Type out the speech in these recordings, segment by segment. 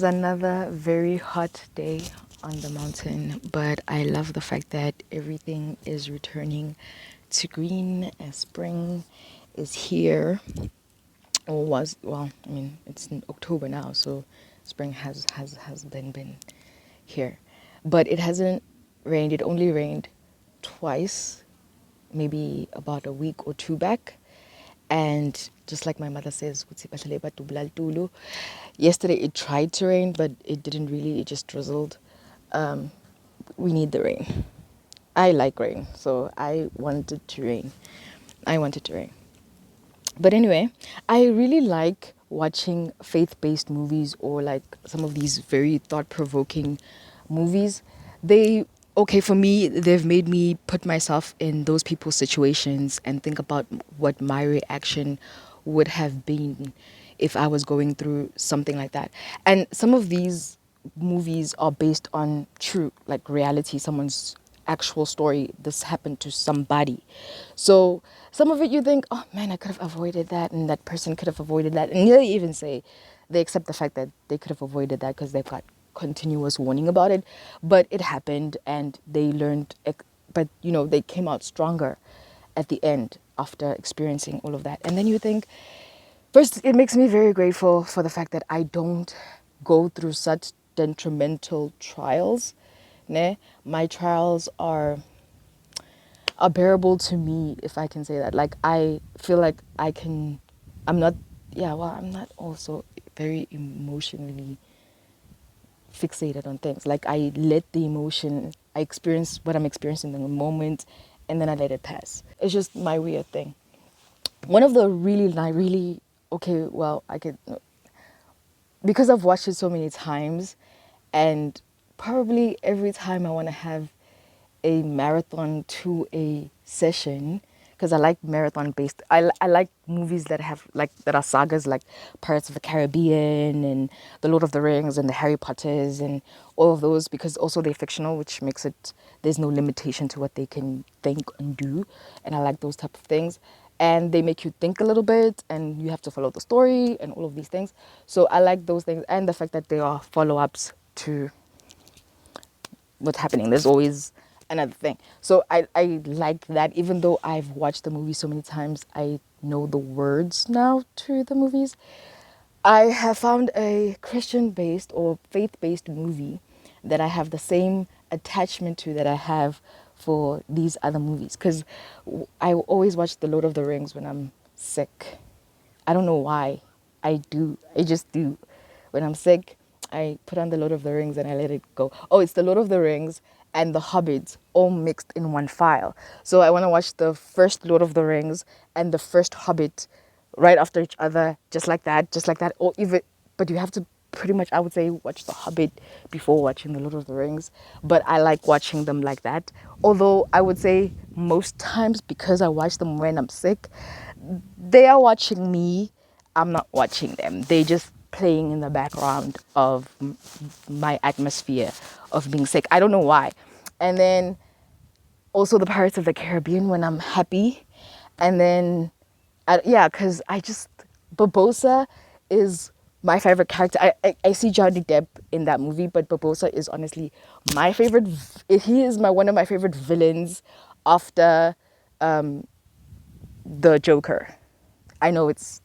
another very hot day on the mountain, but I love the fact that everything is returning to green and spring is here. Or was, well, I mean, it's in October now, so spring has been here. But it hasn't rained. It only rained twice, maybe about a week or two back. And just like my mother says, yesterday it tried to rain, but it didn't really, it just drizzled. We need the rain. I like rain, so I wanted to rain. I wanted to rain. But anyway, I really like watching faith-based movies or like some of these very thought-provoking movies. They okay for me, they've made me put myself in those people's situations and think about what my reaction would have been if I was going through something like that. And some of these movies are based on true, like reality, someone's actual story. This happened to somebody. So some of it you think, oh man, I could have avoided that, and that person could have avoided that. And they even say they accept the fact that they could have avoided that because they've got continuous warning about it. But it happened and they learned, but you know, they came out stronger at the end after experiencing all of that. And then you think, first, it makes me very grateful for the fact that I don't go through such detrimental trials. Ne? My trials are bearable to me, if I can say that. Like, I feel like I'm not, yeah, well, I'm not also very emotionally fixated on things. Like, I let the emotion, I experience what I'm experiencing in the moment, and then I let it pass. It's just my weird thing. One of the really, okay, well, I could, because I've watched it so many times, and probably every time I want to have a marathon to a session, because I like marathon based. I like movies that have like that are sagas like Pirates of the Caribbean and The Lord of the Rings and the Harry Potters and all of those, because also they're fictional, which makes it there's no limitation to what they can think and do, and I like those type of things. And they make you think a little bit, and you have to follow the story and all of these things. So I like those things, and the fact that they are follow-ups to what's happening. There's always another thing. So I like that. Even though I've watched the movie so many times, I know the words now to the movies. I have found a Christian-based or faith-based movie that I have the same attachment to that I have for these other movies. Because I always watch The Lord of the Rings when I'm sick. I don't know why. I do. I just do. When I'm sick, I put on The Lord of the Rings and I let it go. Oh, it's The Lord of the Rings and The Hobbit all mixed in one file. So I want to watch the first Lord of the Rings and the first Hobbit right after each other, just like that, just like that. Or even, but you have to pretty much, I would say, watch The Hobbit before watching The Lord of the Rings. But I like watching them like that. Although I would say most times, because I watch them when I'm sick, they are watching me. I'm not watching them. They just playing in the background of my atmosphere of being sick. I don't know why. And then also the Pirates of the Caribbean when I'm happy. And then, yeah, because I just, Barbosa is my favorite character. I see Johnny Depp in that movie, but Barbosa is honestly my favorite. He is one of my favorite villains after the Joker. I know it's,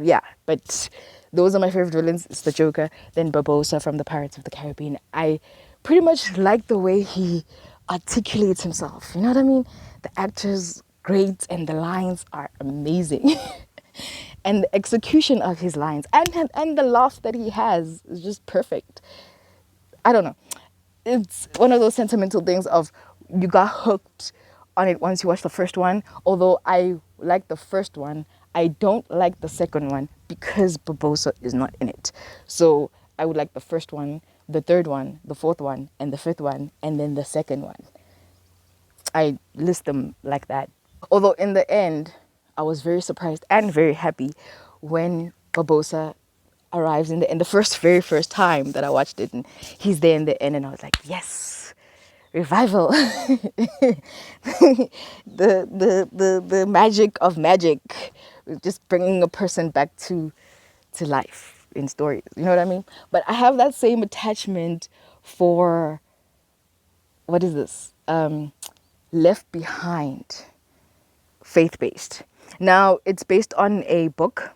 yeah, but those are my favorite villains. It's the Joker, then Barbosa from the Pirates of the Caribbean. I pretty much like the way he articulates himself. You know what I mean? The actor's great and the lines are amazing. And the execution of his lines and the laugh that he has is just perfect. I don't know. It's one of those sentimental things of you got hooked on it once you watch the first one. Although I like the first one, I don't like the second one because Barbosa is not in it. So I would like the first one, the third one, the fourth one, and the fifth one, and then the second one. I list them like that. Although in the end, I was very surprised and very happy when Barbosa arrives in the very first time that I watched it, and he's there in the end, and I was like, yes, revival. The magic of magic, just bringing a person back to life. in stories. You know what I mean? But I have that same attachment for, what is this? Left Behind, faith based. Now, it's based on a book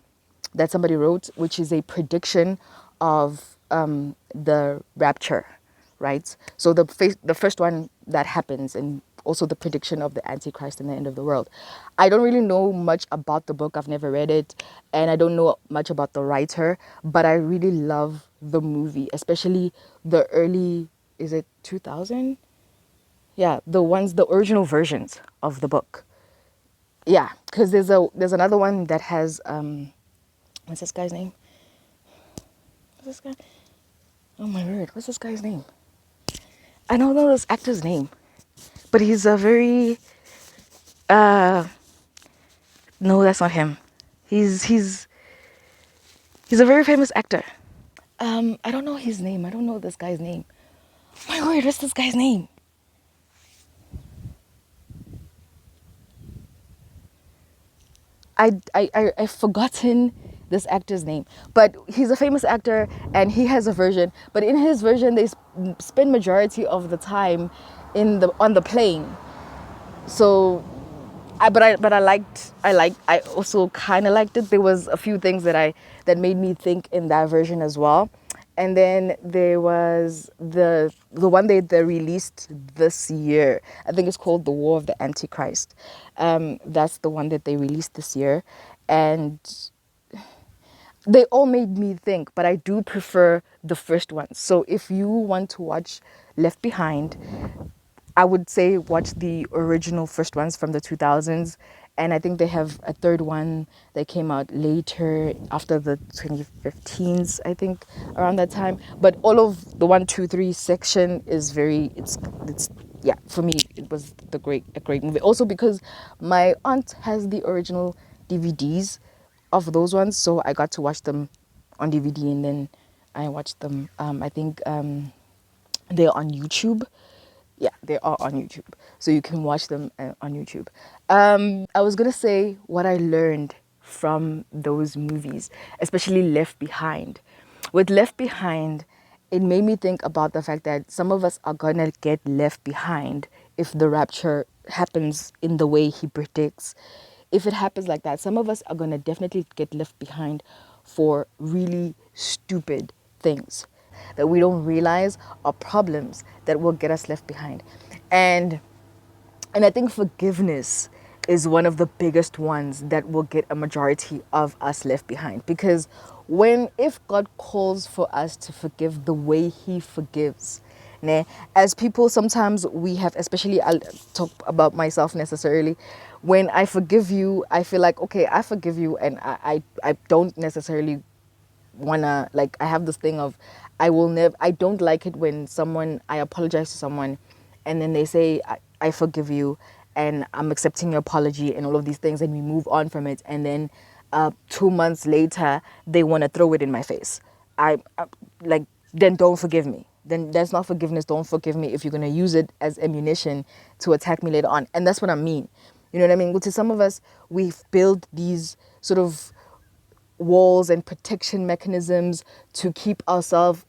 that somebody wrote, which is a prediction of the rapture, right? So the first one that happens, and also the prediction of the Antichrist and the end of the world. I don't really know much about the book. I've never read it, and I don't know much about the writer, but I really love the movie, especially the early, is it 2000? Yeah, the original versions of the book. Yeah, because there's another one that has what's this guy's name? What's this guy? Oh my word, what's this guy's name? I don't know this actor's name, but he's a very uh no, that's not him. He's he's a very famous actor. I don't know his name. I don't know this guy's name. My word, what's this guy's name? I've forgotten this actor's name, but he's a famous actor and he has a version. But in his version, they spend majority of the time in the on the plane. So, I also kind of liked it. There was a few things that made me think in that version as well. And then there was the one they released this year. I think it's called The War of the Antichrist. That's the one that they released this year, and they all made me think. But I do prefer the first one. So if you want to watch Left Behind, I would say watch the original first ones from the 2000s. And I think they have a third one that came out later after the 2015s, I think, around that time. But all of the 1, 2, 3 section is it's yeah, for me it was a great movie. Also because my aunt has the original DVDs of those ones, so I got to watch them on DVD, and then I watched them. I think they're on YouTube. Yeah, they are on YouTube, so you can watch them on YouTube. I was gonna say what I learned from those movies, especially Left Behind. With Left Behind, it made me think about the fact that some of us are gonna get left behind if the rapture happens in the way he predicts. If it happens like that, some of us are gonna definitely get left behind for really stupid things that we don't realize are problems that will get us left behind. And and I think forgiveness is one of the biggest ones that will get a majority of us left behind, because if God calls for us to forgive the way he forgives, né? As people, sometimes we have, especially I'll talk about myself necessarily, when I forgive you, I feel like, okay, I forgive you, and I don't necessarily wanna, like, I have this thing of, I don't like it when I apologize to someone and then they say, I forgive you and I'm accepting your apology and all of these things, and we move on from it, and then 2 months later they want to throw it in my face. I like, then don't forgive me. Then that's not forgiveness. Don't forgive me if you're going to use it as ammunition to attack me later on. And that's what I mean. You know what I mean? To some of us, we've built these sort of walls and protection mechanisms to keep ourselves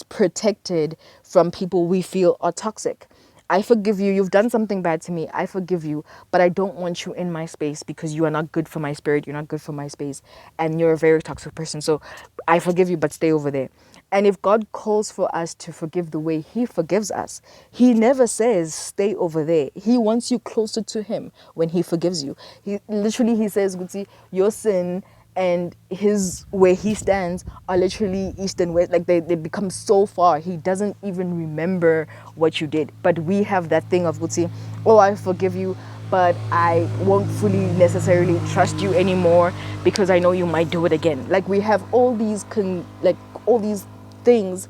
protected from people we feel are toxic. I forgive you. You've done something bad to me. I forgive you, but I don't want you in my space because you are not good for my spirit. You're not good for my space, and you're a very toxic person. So I forgive you, but stay over there. And if God calls for us to forgive the way he forgives us, he never says stay over there. He wants you closer to him when he forgives you. He says, Guti, your sin and his where he stands are literally east and west. Like they become so far, he doesn't even remember what you did. But we have that thing of, Guti, oh, I forgive you, but I won't fully necessarily trust you anymore because I know you might do it again. Like we have all these all these things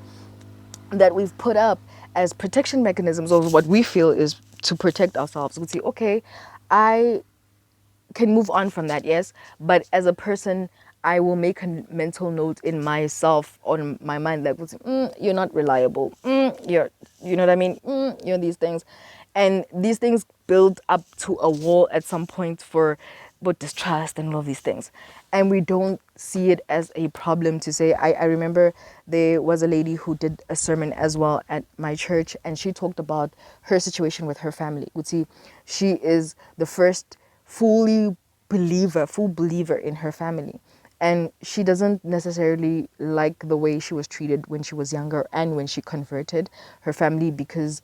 that we've put up as protection mechanisms, or what we feel is to protect ourselves. We say, okay, I can move on from that, yes, but as a person, I will make a mental note in myself, on my mind, that would say, you're not reliable, you know what I mean, you're these things. And these things build up to a wall at some point for but distrust and all of these things. And we don't see it as a problem to say. I remember there was a lady who did a sermon as well at my church, and she talked about her situation with her family. You see, she is the first full believer in her family. And she doesn't necessarily like the way she was treated when she was younger and when she converted her family, because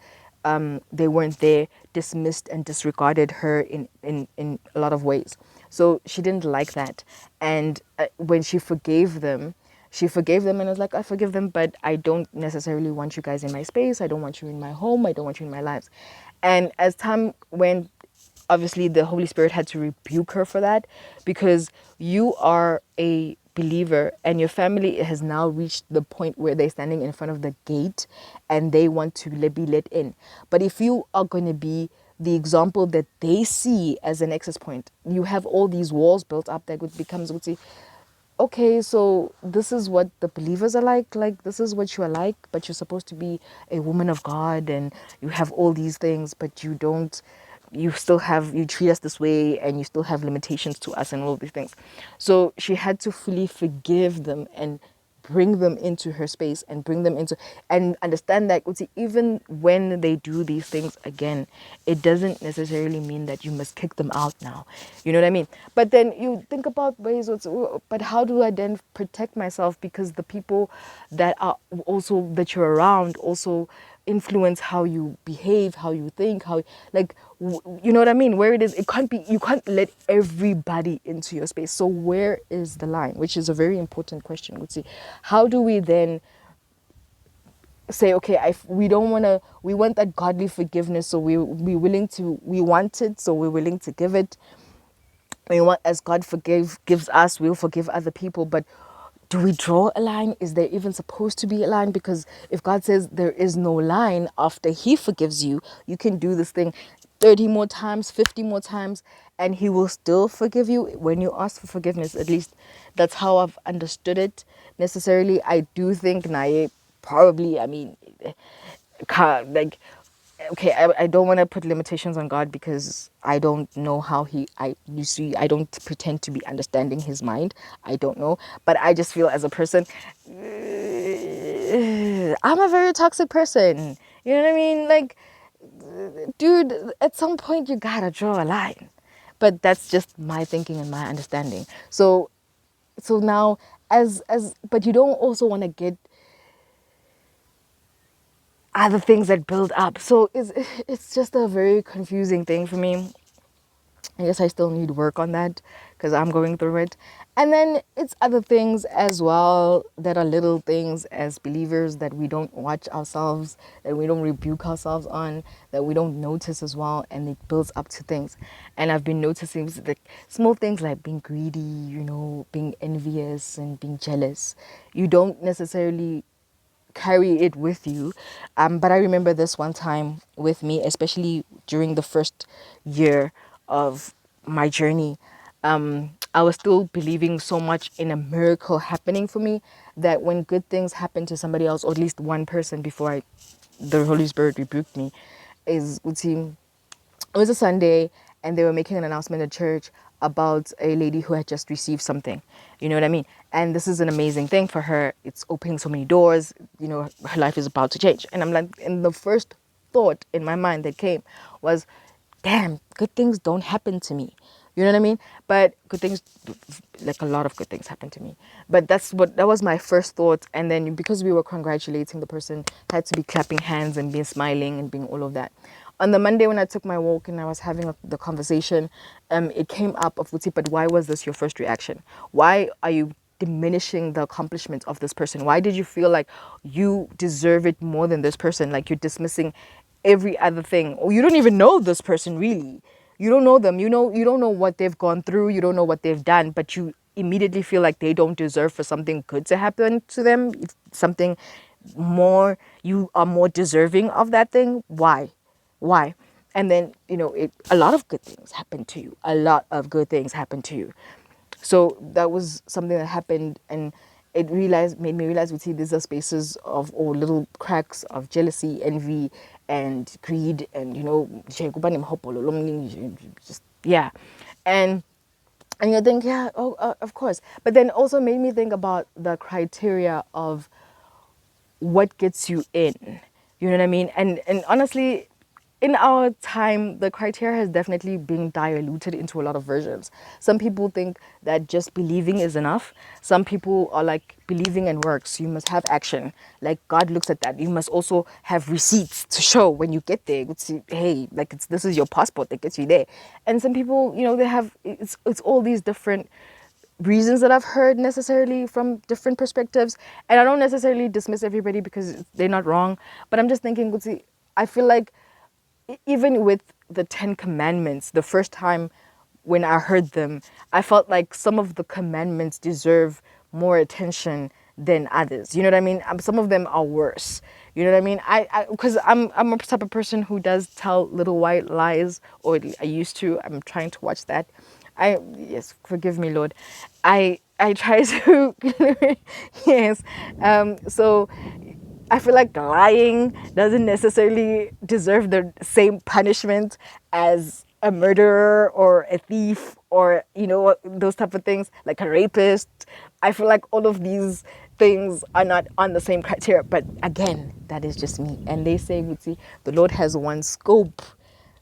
they weren't there, dismissed and disregarded her in a lot of ways. So she didn't like that. And when she forgave them and was like, I forgive them, but I don't necessarily want you guys in my space. I don't want you in my home. I don't want you in my lives. And as time went, obviously the Holy Spirit had to rebuke her for that, because you are a believer and your family has now reached the point where they're standing in front of the gate and they want to be let in. But if you are going to be the example that they see as an access point, you have all these walls built up that becomes, would say, okay, so this is what the believers are like this is what you are like, but you're supposed to be a woman of God and you have all these things, but you don't, you treat us this way and you still have limitations to us and all these things. So she had to fully forgive them and bring them into her space and bring them into, and understand that even when they do these things again, it doesn't necessarily mean that you must kick them out now. You know what I mean? But then you think about ways, but how do I then protect myself? Because the people that are also that you're around also influence how you behave, how you think, how, like, you know what I mean? Where it is, it can't be, you can't let everybody into your space. So where is the line? Which is a very important question. Would see, how do we then say, okay, we don't want to, we want that godly forgiveness, so we willing to, we want it, so we're willing to give it. We want, as God gives us, we'll forgive other people. But do we draw a line? Is there even supposed to be a line? Because if God says there is no line after he forgives you, you can do this thing 30 more times, 50 more times, and he will still forgive you when you ask for forgiveness. At least that's how I've understood it. Necessarily, I do think Naye probably, I mean, like, okay, I don't want to put limitations on God, because I don't know how you see, I don't pretend to be understanding his mind. I don't know. But I just feel as a person, I'm a very toxic person. You know what I mean? Like, dude, at some point you gotta draw a line. But that's just my thinking and my understanding. So now, but you don't also want to get other things that build up. So it's just a very confusing thing for me. I guess I still need work on that, because I'm going through it. And then it's other things as well that are little things as believers that we don't watch ourselves, that we don't rebuke ourselves on, that we don't notice as well, and it builds up to things. And I've been noticing the small things like being greedy, being envious and being jealous. You don't necessarily carry it with you. But I remember this one time with me, especially during the first year of my journey. I was still believing so much in a miracle happening for me, that when good things happen to somebody else, or at least one person, before the Holy Spirit rebuked me, would seem, it was a Sunday, and they were making an announcement at church about a lady who had just received something. You know what I mean? And this is an amazing thing for her. It's opening so many doors. Her life is about to change. And I'm like, and the first thought in my mind that came was, damn, good things don't happen to me. You know what I mean? But good things, like a lot of good things happen to me. But that was my first thought. And then because we were congratulating the person, had to be clapping hands and being smiling and being all of that. On the Monday when I took my walk and I was having the conversation, it came up of Wuti, but why was this your first reaction? Why are you diminishing the accomplishment of this person? Why did you feel like you deserve it more than this person? Like you're dismissing every other thing, or you don't even know this person really. You don't know them. You don't know what they've gone through. You don't know what they've done, but you immediately feel like they don't deserve for something good to happen to them. If something more, you are more deserving of that thing. Why? And then a lot of good things happen to you. A lot of good things happen to you. So that was something that happened, and made me realize we see these are spaces of, or little cracks of jealousy, envy, and greed, and just, yeah. And And you think, yeah, oh, of course. But then also made me think about the criteria of what gets you in. You know what I mean? And honestly, in our time, the criteria has definitely been diluted into a lot of versions. Some people think that just believing is enough. Some people are like, believing and works. You must have action. Like God looks at that. You must also have receipts to show when you get there. It's, hey, like this is your passport that gets you there. And some people, you know, they have it's all these different reasons that I've heard necessarily from different perspectives. And I don't necessarily dismiss everybody because they're not wrong. But I'm just thinking, Gutsi, I feel like even with the Ten Commandments, the first time when I heard them, I felt like some of the commandments deserve more attention than others. You know what I mean? Some of them are worse. You know what I mean? Because I'm a type of person who does tell little white lies, or I used to. I'm trying to watch that. Yes, forgive me, Lord. I try to yes. So I feel like lying doesn't necessarily deserve the same punishment as a murderer or a thief, or you know, those type of things, like a rapist. I feel like all of these things are not on the same criteria. But again, that is just me. And they say, Mutsi, the Lord has one scope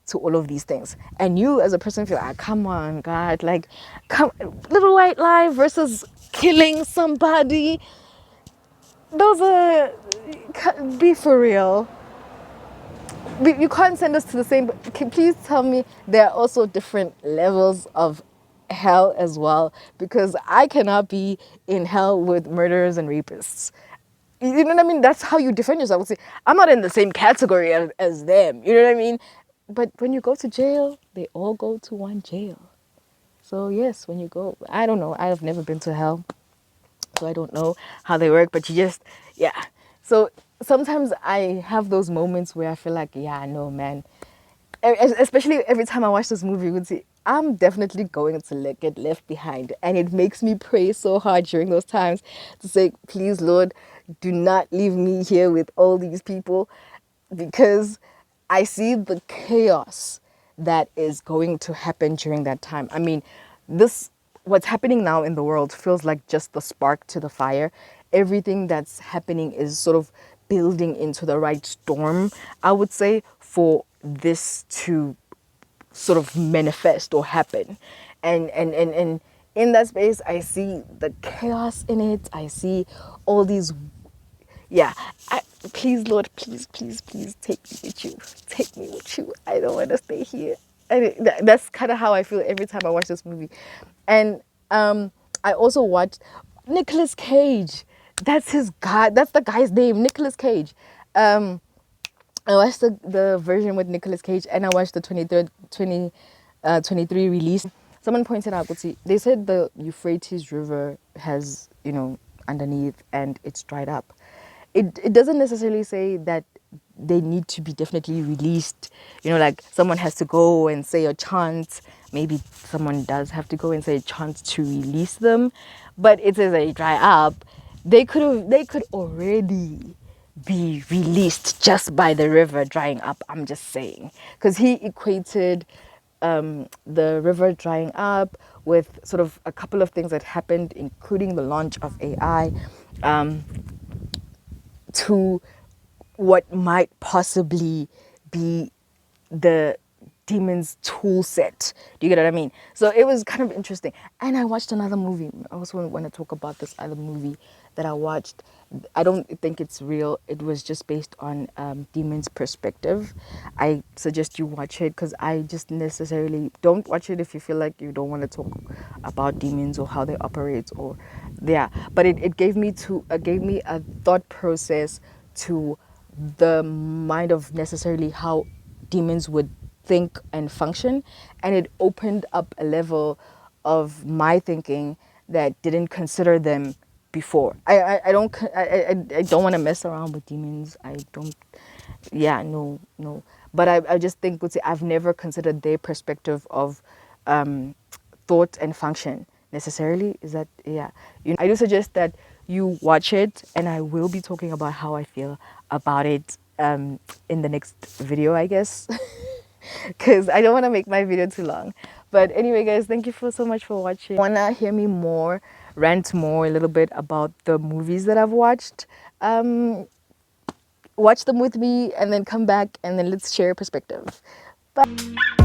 to all of these things. And you as a person feel like, come on, God, like, come, little white lie versus killing somebody. Those are, be for real. You can't send us to the same, but please tell me there are also different levels of hell as well, because I cannot be in hell with murderers and rapists. You know what I mean? That's how you defend yourself. See, I'm not in the same category as them. You know what I mean? But when you go to jail, they all go to one jail. So yes, when you go, I don't know. I have never been to hell, so I don't know how they work. But you just, yeah. So sometimes I have those moments where I feel like, yeah, no, man. Especially every time I watch this movie, you would see I'm definitely going to get left behind, and it makes me pray so hard during those times to say, please, Lord, do not leave me here with all these people, because I see the chaos that is going to happen during that time. I mean, this what's happening now in the world feels like just the spark to the fire. Everything that's happening is sort of building into the right storm, I would say, for this to sort of manifest or happen. And in that space, I see the chaos in it. I see all these, yeah. Please, Lord, please, please, please take me with you. Take me with you. I don't want to stay here. And that's kind of how I feel every time I watch this movie. And I also watched Nicolas Cage. That's his guy. That's the guy's name, Nicolas Cage. I watched the version with Nicolas Cage, and I watched the 23 release. Someone pointed out, see, they said the Euphrates River has, you know, underneath and it's dried up. It doesn't necessarily say that they need to be definitely released. You know, like someone has to go and say a chant. Maybe someone does have to go and say a chant to release them, but it says they dry up. They could already be released just by the river drying up. I'm just saying, because he equated the river drying up with sort of a couple of things that happened, including the launch of AI, to what might possibly be the demon's tool set. Do you get what I mean? So it was kind of interesting. And I watched another movie. I also want to talk about this other movie that I watched. I don't think it's real. It was just based on demon's perspective. I suggest you watch it, because I just necessarily don't watch it if you feel like you don't want to talk about demons or how they operate, or yeah. But it gave me a thought process to the mind of necessarily how demons would think and function, and it opened up a level of my thinking that didn't consider them before. I don't want to mess around with demons. I don't. Yeah, no. But I just think, I've never considered their perspective of thought and function necessarily. Is that, yeah? I do suggest that you watch it, and I will be talking about how I feel about it in the next video, I guess. Because I don't want to make my video too long. But anyway, guys, thank you so much for watching. Wanna hear me more, rant more a little bit about the movies that I've watched? Watch them with me and then come back and then let's share perspective. Bye.